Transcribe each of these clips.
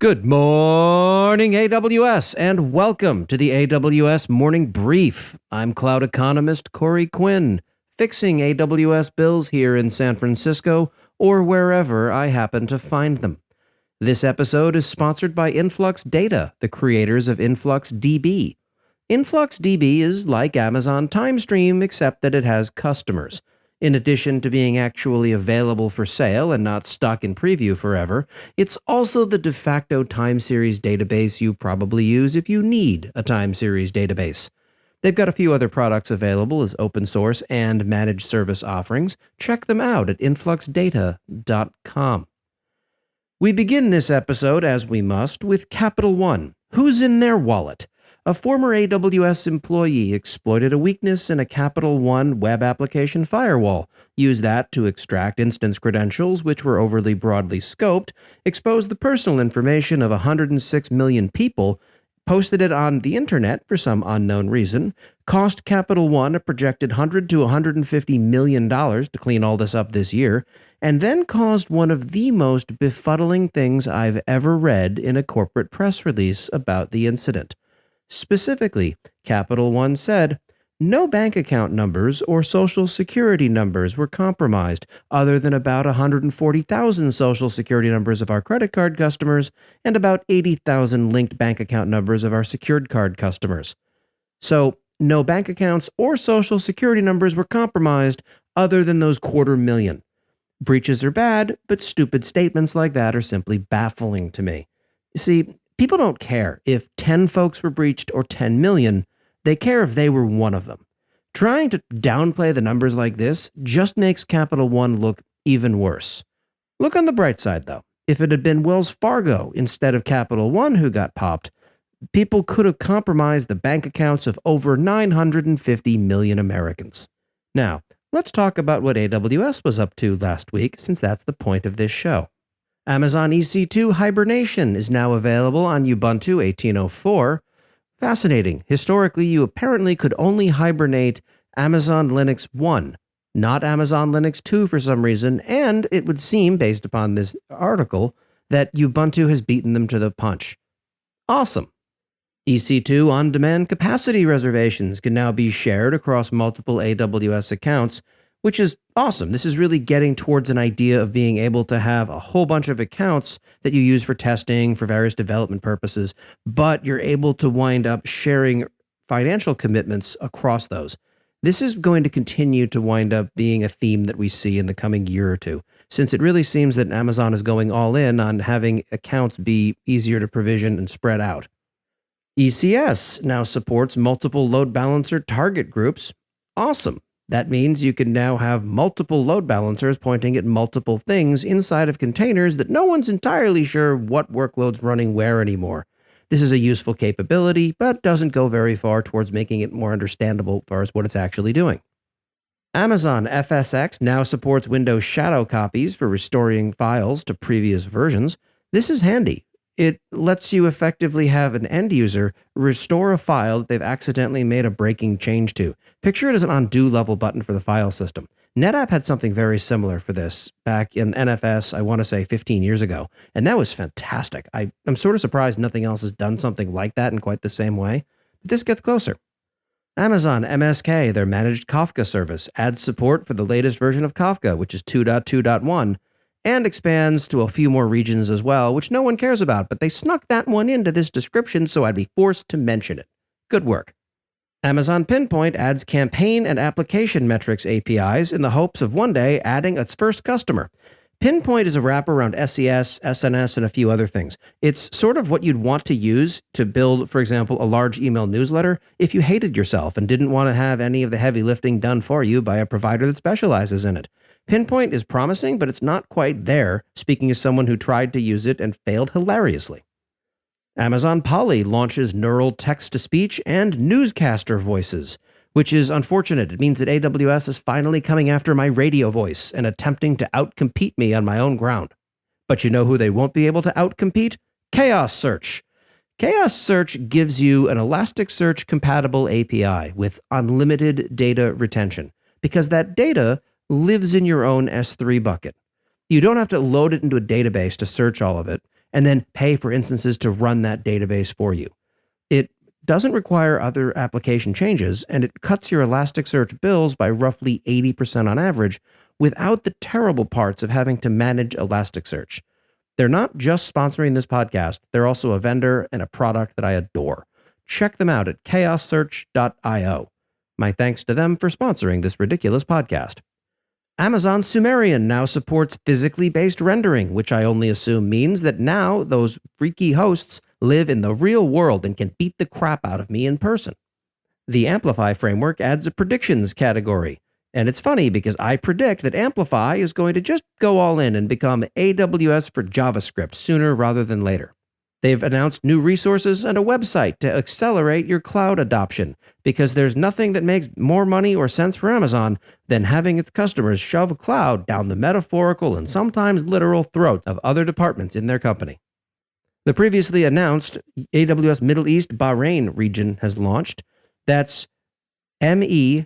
Good morning, AWS, and welcome to the AWS Morning Brief. I'm cloud economist Corey Quinn, fixing AWS bills here in San Francisco or wherever I happen to find them. This episode is sponsored by Influx Data, the creators of InfluxDB. InfluxDB is like Amazon TimeStream, except that it has customers. In addition to being actually available for sale and not stuck in preview forever, it's also the de facto time series database you probably use if you need a time series database. They've got a few other products available as open source and managed service offerings. Check them out at influxdata.com. We begin this episode, as we must, with Capital One. Who's in their wallet? A former AWS employee exploited a weakness in a Capital One web application firewall, used that to extract instance credentials which were overly broadly scoped, exposed the personal information of 106 million people, posted it on the internet for some unknown reason, cost Capital One a projected $100 to $150 million to clean all this up this year, and then caused one of the most befuddling things I've ever read in a corporate press release about the incident. Specifically, Capital One said, no bank account numbers or social security numbers were compromised, other than about 140,000 social security numbers of our credit card customers and about 80,000 linked bank account numbers of our secured card customers. So, no bank accounts or social security numbers were compromised, other than those 250,000. Breaches are bad, but stupid statements like that are simply baffling to me. You see, people don't care if 10 folks were breached or 10 million. They care if they were one of them. Trying to downplay the numbers like this just makes Capital One look even worse. Look on the bright side, though. If it had been Wells Fargo instead of Capital One who got popped, people could have compromised the bank accounts of over 950 million Americans. Now, let's talk about what AWS was up to last week, since that's the point of this show. Amazon EC2 hibernation is now available on Ubuntu 18.04. Fascinating. Historically, you apparently could only hibernate Amazon Linux 1, not Amazon Linux 2 for some reason, and it would seem, based upon this article, that Ubuntu has beaten them to the punch. Awesome. EC2 on-demand capacity reservations can now be shared across multiple AWS accounts, which is awesome. This is really getting towards an idea of being able to have a whole bunch of accounts that you use for testing, for various development purposes, but you're able to wind up sharing financial commitments across those. This is going to continue to wind up being a theme that we see in the coming year or two, since it really seems that Amazon is going all in on having accounts be easier to provision and spread out. ECS now supports multiple load balancer target groups. Awesome. That means you can now have multiple load balancers pointing at multiple things inside of containers that no one's entirely sure what workload's running where anymore. This is a useful capability, but doesn't go very far towards making it more understandable as far as what it's actually doing. Amazon FSx now supports Windows shadow copies for restoring files to previous versions. This is handy. It lets you effectively have an end user restore a file that they've accidentally made a breaking change to. Picture it as an undo level button for the file system. NetApp had something very similar for this back in NFS, I want to say 15 years ago, and that was fantastic. I'm sort of surprised nothing else has done something like that in quite the same way, but this gets closer. Amazon MSK, their managed Kafka service, adds support for the latest version of Kafka, which is 2.2.1, and expands to a few more regions as well, which no one cares about, but they snuck that one into this description, so I'd be forced to mention it. Good work. Amazon Pinpoint adds campaign and application metrics APIs in the hopes of one day adding its first customer. Pinpoint is a wrapper around SES, SNS, and a few other things. It's sort of what you'd want to use to build, for example, a large email newsletter if you hated yourself and didn't want to have any of the heavy lifting done for you by a provider that specializes in it. Pinpoint is promising, but it's not quite there, speaking as someone who tried to use it and failed hilariously. Amazon Polly launches neural text-to-speech and newscaster voices, which is unfortunate. It means that AWS is finally coming after my radio voice and attempting to outcompete me on my own ground. But you know who they won't be able to outcompete? Chaos Search. Chaos Search gives you an Elasticsearch-compatible API with unlimited data retention, because that data lives in your own S3 bucket. You don't have to load it into a database to search all of it. and then pay for instances to run that database for you. It doesn't require other application changes, and it cuts your Elasticsearch bills by roughly 80% on average without the terrible parts of having to manage Elasticsearch. They're not just sponsoring this podcast, they're also a vendor and a product that I adore. Check them out at chaossearch.io. My thanks to them for sponsoring this ridiculous podcast. Amazon Sumerian now supports physically based rendering, which I only assume means that now those freaky hosts live in the real world and can beat the crap out of me in person. The Amplify framework adds a predictions category. And it's funny because I predict that Amplify is going to just go all in and become AWS for JavaScript sooner rather than later. They've announced new resources and a website to accelerate your cloud adoption, because there's nothing that makes more money or sense for Amazon than having its customers shove cloud down the metaphorical and sometimes literal throats of other departments in their company. The previously announced AWS Middle East Bahrain region has launched. That's ME-South-1.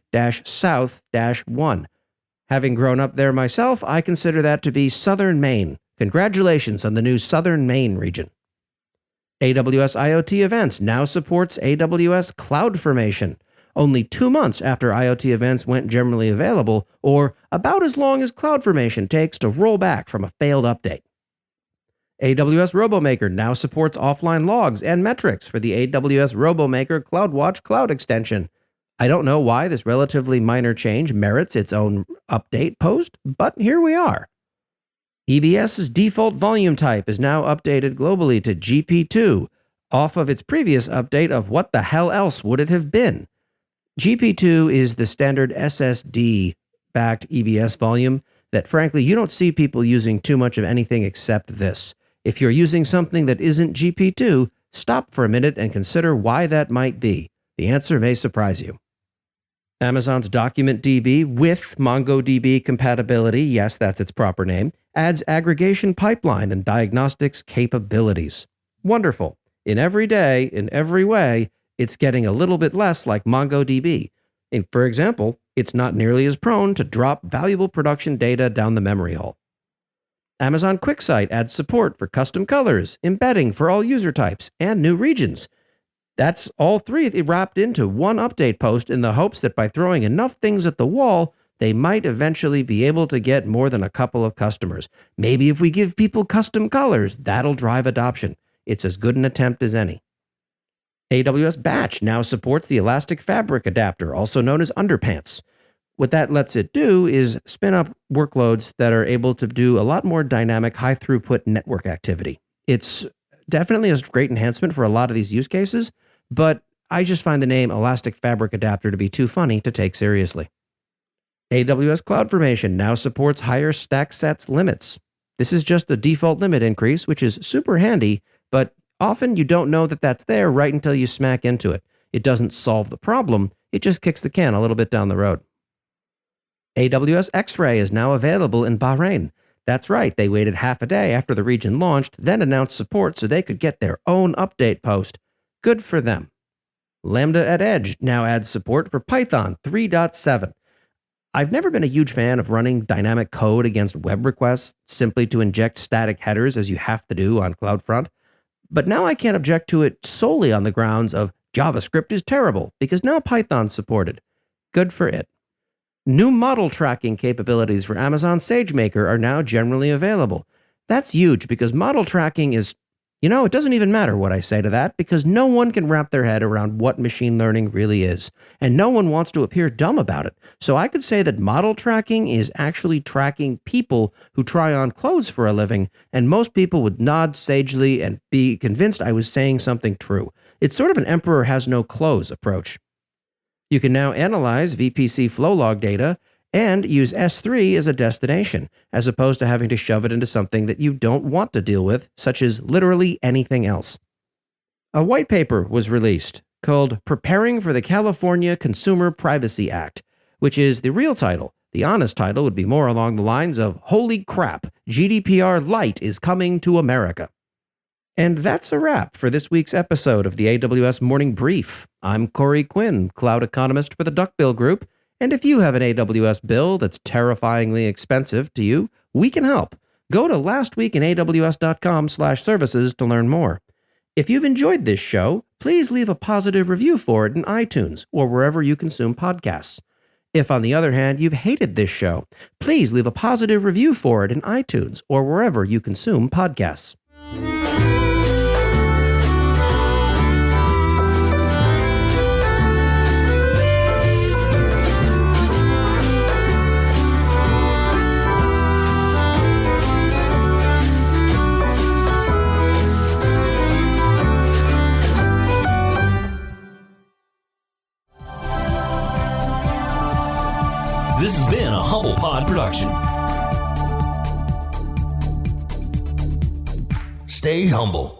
Having grown up there myself, I consider that to be Southern Maine. Congratulations on the new Southern Maine region. AWS IoT Events now supports AWS CloudFormation, only 2 months after IoT Events went generally available, or about as long as CloudFormation takes to roll back from a failed update. AWS RoboMaker now supports offline logs and metrics for the AWS RoboMaker CloudWatch Cloud extension. I don't know why this relatively minor change merits its own update post, but here we are. EBS's default volume type is now updated globally to GP2, off of its previous update of what the hell else would it have been. GP2 is the standard SSD-backed EBS volume that, frankly, you don't see people using too much of anything except this. If you're using something that isn't GP2, stop for a minute and consider why that might be. The answer may surprise you. Amazon's DocumentDB with MongoDB compatibility, yes, that's its proper name, adds aggregation pipeline and diagnostics capabilities. Wonderful. In every day, in every way, it's getting a little bit less like MongoDB. For example, it's not nearly as prone to drop valuable production data down the memory hole. Amazon QuickSight adds support for custom colors, embedding for all user types, and new regions. That's all three wrapped into one update post in the hopes that by throwing enough things at the wall, they might eventually be able to get more than a couple of customers. Maybe if we give people custom colors, that'll drive adoption. It's as good an attempt as any. AWS Batch now supports the Elastic Fabric adapter, also known as underpants. What that lets it do is spin up workloads that are able to do a lot more dynamic, high-throughput network activity. It's definitely a great enhancement for a lot of these use cases, but I just find the name Elastic Fabric Adapter to be too funny to take seriously. AWS CloudFormation now supports higher stack sets limits. This is just a default limit increase, which is super handy, but often you don't know that that's there right until you smack into it. It doesn't solve the problem, it just kicks the can a little bit down the road. AWS X-Ray is now available in Bahrain. That's right, they waited half a day after the region launched, then announced support so they could get their own update post. Good for them. Lambda at Edge now adds support for Python 3.7. I've never been a huge fan of running dynamic code against web requests simply to inject static headers as you have to do on CloudFront, but now I can't object to it solely on the grounds of JavaScript is terrible because now Python's supported. Good for it. New model tracking capabilities for Amazon SageMaker are now generally available. That's huge because model tracking is, it doesn't even matter what I say to that because no one can wrap their head around what machine learning really is, and no one wants to appear dumb about it. So I could say that model tracking is actually tracking people who try on clothes for a living, and most people would nod sagely and be convinced I was saying something true. It's sort of an emperor has no clothes approach. You can now analyze VPC flow log data and use S3 as a destination, as opposed to having to shove it into something that you don't want to deal with, such as literally anything else. A white paper was released called Preparing for the California Consumer Privacy Act, which is the real title. The honest title would be more along the lines of Holy crap, GDPR Lite is coming to America. And that's a wrap for this week's episode of the AWS Morning Brief. I'm Corey Quinn, cloud economist for the Duckbill Group, and if you have an AWS bill that's terrifyingly expensive to you, we can help. Go to lastweekinaws.com/services to learn more. If you've enjoyed this show, please leave a positive review for it in iTunes or wherever you consume podcasts. If, on the other hand, you've hated this show, please leave a positive review for it in iTunes or wherever you consume podcasts. This has been a Humble Pod production. Stay humble.